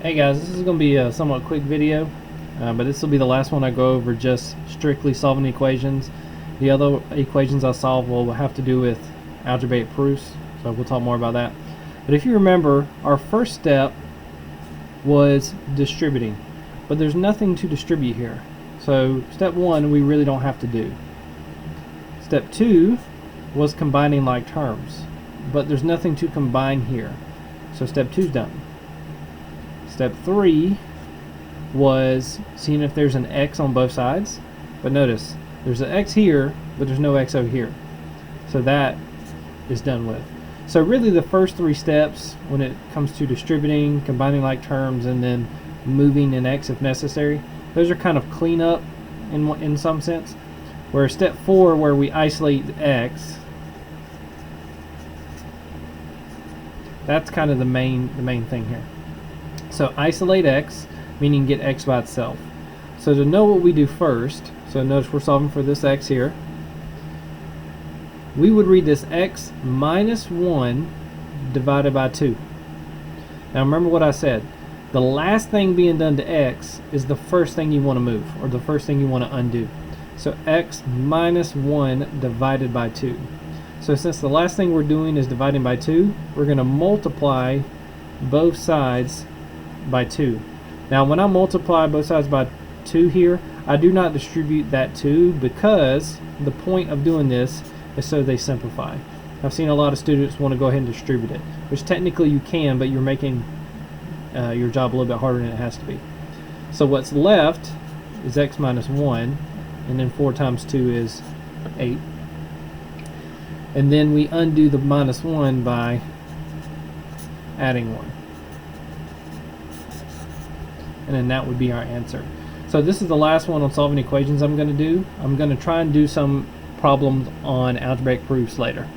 Hey guys, this is going to be a somewhat quick video, but this will be the last one I go over just strictly solving equations. The other equations I solve will have to do with algebraic proofs, so we'll talk more about that. But if you remember, our first step was distributing, but there's nothing to distribute here. So step one we really don't have to do. Step two was combining like terms, but there's nothing to combine here. So step two's done. Step 3 was seeing if there's an x on both sides, but notice there's an x here, but there's no x over here. So that is done with. So really the first 3 steps when it comes to distributing, combining like terms, and then moving an x if necessary, those are kind of cleanup in some sense. Whereas step 4, where we isolate the x, that's kind of the main thing here. So isolate x, meaning get x by itself. So to know what we do first, so notice we're solving for this x here. We would read this x minus 1 divided by 2. Now remember what I said. The last thing being done to x is the first thing you want to move, or the first thing you want to undo. So x minus 1 divided by 2. So since the last thing we're doing is dividing by 2, we're going to multiply both sides by 2. Now when I multiply both sides by 2 here, I do not distribute that 2 because the point of doing this is so they simplify. I've seen a lot of students want to go ahead and distribute it, which technically you can, but you're making your job a little bit harder than it has to be. So what's left is x minus 1, and then 4 times 2 is 8. And then we undo the minus 1 by adding 1. And then that would be our answer. So this is the last one on solving equations I'm going to do. I'm going to try and do some problems on algebraic proofs later.